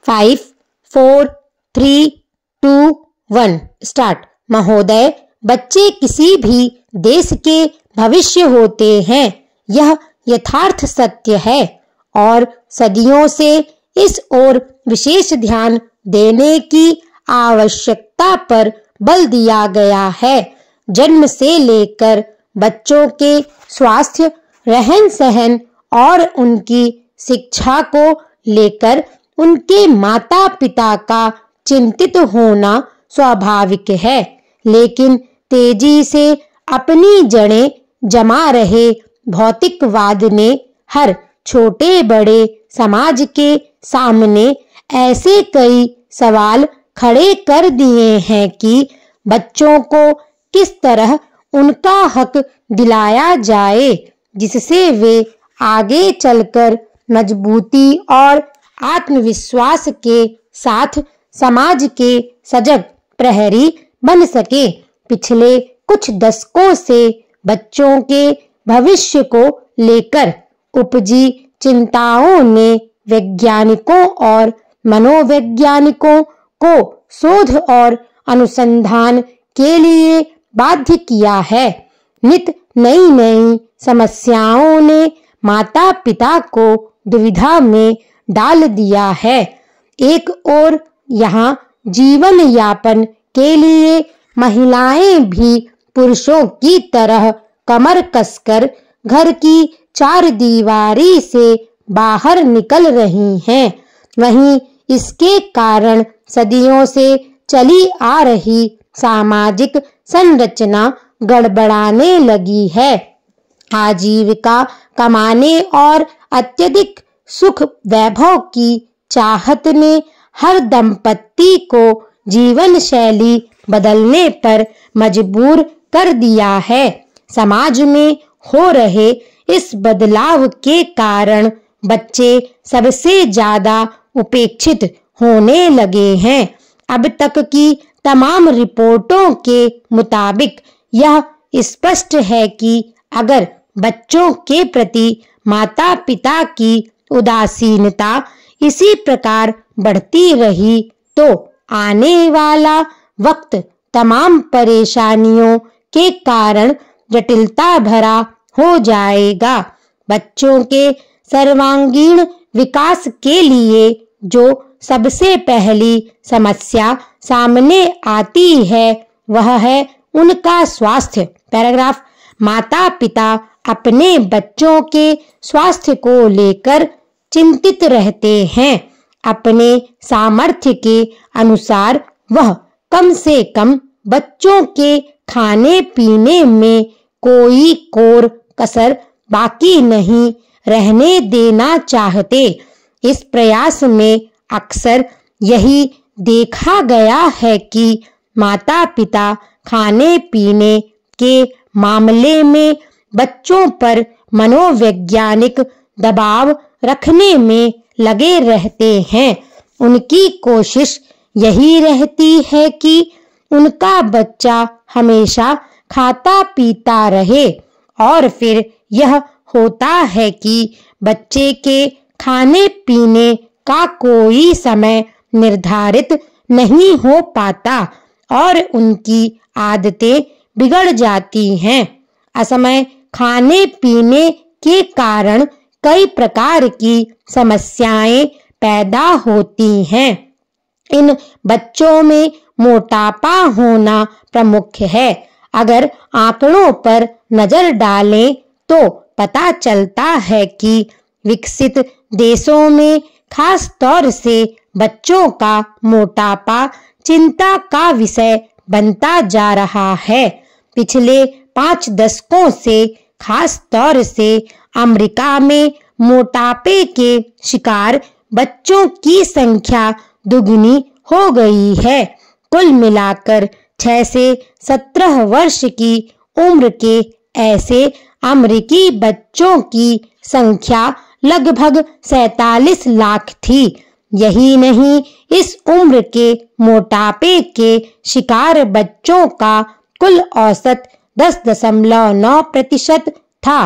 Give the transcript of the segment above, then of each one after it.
5, 4, 3, 2, 1 start. महोदय, बच्चे किसी भी देश के भविष्य होते हैं, यह यथार्थ सत्य है और सदियों से इस ओर विशेष ध्यान देने की आवश्यकता पर बल दिया गया है। जन्म से लेकर बच्चों के स्वास्थ्य, रहन सहन और उनकी शिक्षा को लेकर उनके माता पिता का चिंतित होना स्वाभाविक है, लेकिन तेजी से अपनी जड़ें जमा रहे भौतिकवाद ने हर छोटे बड़े समाज के सामने ऐसे कई सवाल खड़े कर दिए हैं कि बच्चों को किस तरह उनका हक दिलाया जाए, जिससे वे आगे चलकर मजबूती और आत्मविश्वास के साथ समाज के सजग प्रहरी बन सके। पिछले कुछ दशकों से बच्चों के भविष्य को लेकर उपजी चिंताओं ने वैज्ञानिकों और मनोवैज्ञानिकों को शोध और अनुसंधान के लिए बाध्य किया है। नित नई नई समस्याओं ने माता पिता को दुविधा में डाल दिया है। एक ओर यहाँ जीवन यापन के लिए महिलाएं भी पुरुषों की तरह कमर कसकर घर की चार दीवारी से बाहर निकल रही हैं, वहीं इसके कारण सदियों से चली आ रही सामाजिक संरचना गड़बड़ाने लगी है। आजीविका कमाने और अत्यधिक सुख वैभव की चाहत ने हर दंपत्ति को जीवन शैली बदलने पर मजबूर कर दिया है। समाज में हो रहे इस बदलाव के कारण बच्चे सबसे ज्यादा उपेक्षित होने लगे हैं। अब तक की तमाम रिपोर्टों के मुताबिक यह स्पष्ट है कि अगर बच्चों के प्रति माता पिता की उदासीनता इसी प्रकार बढ़ती रही तो आने वाला वक्त तमाम परेशानियों के कारण जटिलता भरा हो जाएगा। बच्चों के सर्वांगीण विकास के लिए जो सबसे पहली समस्या सामने आती है वह है उनका स्वास्थ्य। पैराग्राफ। माता पिता अपने बच्चों के स्वास्थ्य को लेकर चिंतित रहते हैं। अपने सामर्थ्य के अनुसार वह कम से कम बच्चों के खाने पीने में कोई कोर कसर बाकी नहीं रहने देना चाहते। इस प्रयास में अक्सर यही देखा गया है कि माता पिता खाने पीने के मामले में बच्चों पर मनोवैज्ञानिक दबाव रखने में लगे रहते हैं। उनकी कोशिश यही रहती है कि उनका बच्चा हमेशा खाता पीता रहे और फिर यह होता है कि बच्चे के खाने पीने का कोई समय निर्धारित नहीं हो पाता और उनकी आदतें बिगड़ जाती हैं। असमय खाने पीने के कारण कई प्रकार की समस्याएं पैदा होती हैं। इन बच्चों में मोटापा होना प्रमुख है। अगर आंकड़ों पर नजर डालें तो पता चलता है कि विकसित देशों में खास तौर से बच्चों का मोटापा चिंता का विषय बनता जा रहा है। पिछले 5 दशकों से खास तौर से अमेरिका में मोटापे के शिकार बच्चों की संख्या दुगनी हो गई है। कुल मिलाकर 6 से 17 वर्ष की उम्र के ऐसे अमेरिकी बच्चों की संख्या लगभग 47 लाख थी। यही नहीं, इस उम्र के मोटापे के शिकार बच्चों का कुल औसत 10.9% था।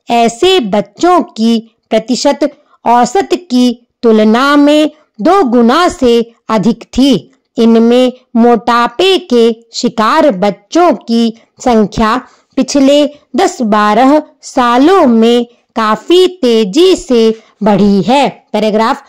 ऐसे बच्चों की प्रतिशत औसत की तुलना में 2 गुना से अधिक थी। इनमें मोटापे के शिकार बच्चों की संख्या पिछले 10-12 सालों में काफी तेजी से बढ़ी है। पैराग्राफ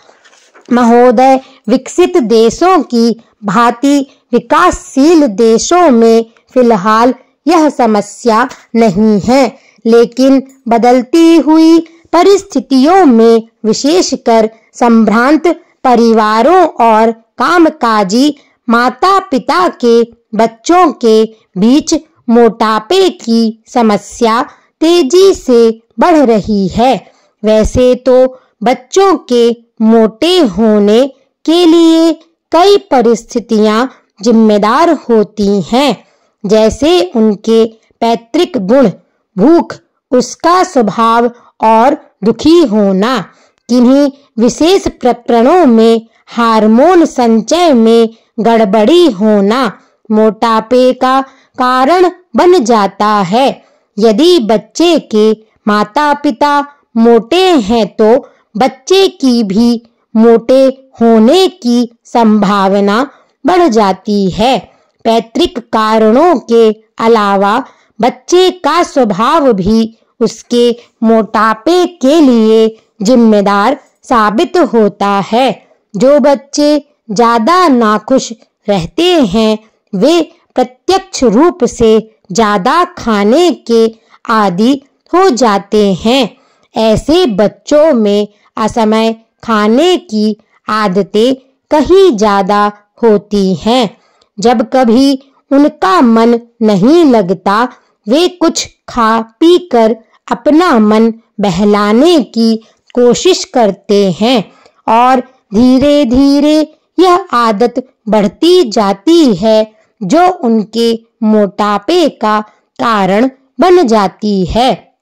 महोदय, विकसित देशों की भांति विकासशील देशों में फिलहाल यह समस्या नहीं है, लेकिन बदलती हुई परिस्थितियों में विशेषकर संभ्रांत परिवारों और कामकाजी माता-पिता के बच्चों के बीच मोटापे की समस्या तेजी से बढ़ रही है। वैसे तो बच्चों के मोटे होने के लिए कई परिस्थितियां जिम्मेदार होती हैं, जैसे उनके पैतृक गुण, भूख, उसका स्वभाव और दुखी होना। किन्हीं विशेष प्रकरणों में हार्मोन संचय में गड़बड़ी होना मोटापे का कारण बन जाता है। यदि बच्चे के माता-पिता मोटे हैं तो बच्चे की भी मोटे होने की संभावना बढ़ जाती है। पैतृक कारणों के अलावा बच्चे का स्वभाव भी उसके मोटापे के लिए जिम्मेदार साबित होता है। जो बच्चे ज्यादा नाखुश रहते हैं वे प्रत्यक्ष रूप से ज्यादा खाने के आदी हो जाते हैं। ऐसे बच्चों में असमय खाने की आदतें कहीं ज्यादा होती हैं। जब कभी उनका मन नहीं लगता वे कुछ खा पी कर अपना मन बहलाने की कोशिश करते हैं और धीरे-धीरे यह आदत बढ़ती जाती है जो उनके मोटापे का कारण बन जाती है।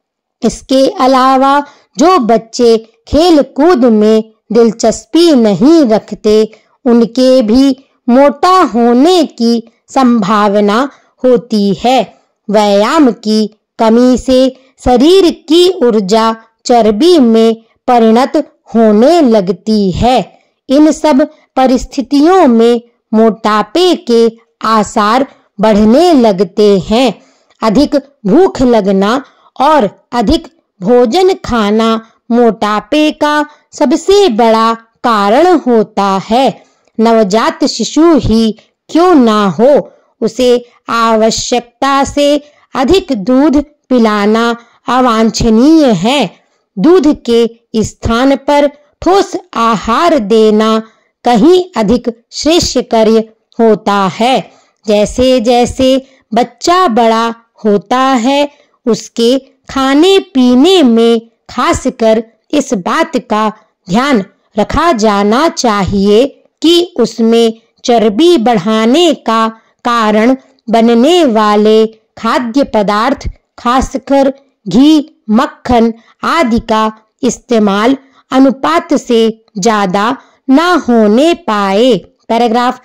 इसके अलावा जो बच्चे खेल कूद में दिलचस्पी नहीं रखते उनके भी मोटा होने की संभावना होती है। व्यायाम की कमी से शरीर की ऊर्जा चर्बी में परिणत होने लगती है। इन सब परिस्थितियों में मोटापे के आसार बढ़ने लगते हैं। अधिक भूख लगना और अधिक भोजन खाना मोटापे का सबसे बड़ा कारण होता है। नवजात शिशु ही क्यों ना हो, उसे आवश्यकता से अधिक दूध पिलाना अवांछनीय है। दूध के स्थान पर ठोस आहार देना कहीं अधिक श्रेष्ठ कार्य होता है। जैसे जैसे बच्चा बड़ा होता है उसके खाने पीने में खासकर इस बात का ध्यान रखा जाना चाहिए कि उसमें चर्बी बढ़ाने का कारण बनने वाले खाद्य पदार्थ खासकर घी, मक्खन आदि का इस्तेमाल अनुपात से ज्यादा ना होने पाए। पैराग्राफ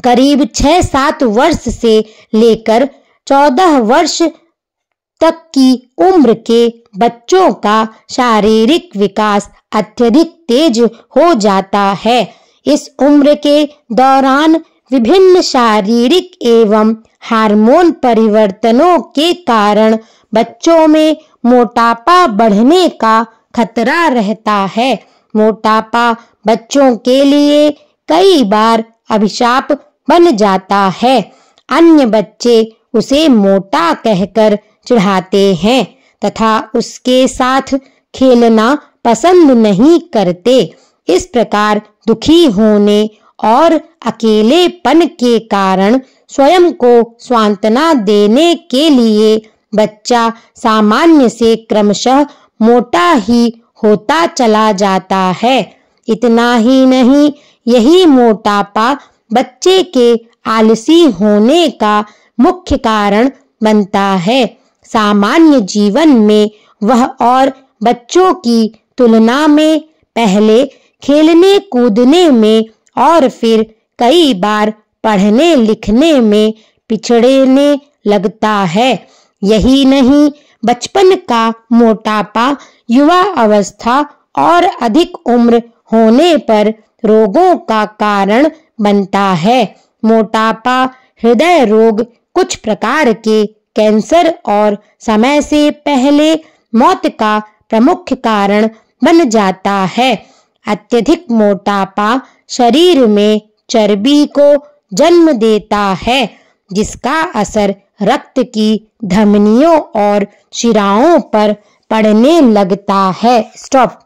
करीब 6-7 वर्ष से लेकर 14 वर्ष तक की उम्र के बच्चों का शारीरिक विकास अत्यधिक तेज हो जाता है। इस उम्र के दौरान विभिन्न शारीरिक एवं हार्मोन परिवर्तनों के कारण बच्चों में मोटापा बढ़ने का खतरा रहता है। मोटापा बच्चों के लिए कई बार अभिशाप बन जाता है। अन्य बच्चे उसे मोटा कहकर चिढ़ाते हैं तथा उसके साथ खेलना पसंद नहीं करते। इस प्रकार दुखी होने और अकेलेपन के कारण स्वयं को सांत्वना देने के लिए बच्चा सामान्य से क्रमशः मोटा ही होता चला जाता है। इतना ही नहीं, यही मोटापा बच्चे के आलसी होने का मुख्य कारण बनता है। सामान्य जीवन में वह और बच्चों की तुलना में पहले खेलने कूदने में और फिर कई बार पढ़ने लिखने में पिछड़ने लगता है। यही नहीं, बचपन का मोटापा युवा अवस्था और अधिक उम्र होने पर रोगों का कारण बनता है। मोटापा, हृदय रोग, कुछ प्रकार के कैंसर और समय से पहले मौत का प्रमुख कारण बन जाता है। अत्यधिक मोटापा शरीर में चर्बी को जन्म देता है, जिसका असर रक्त की धमनियों और शिराओं पर पड़ने लगता है। स्टॉप।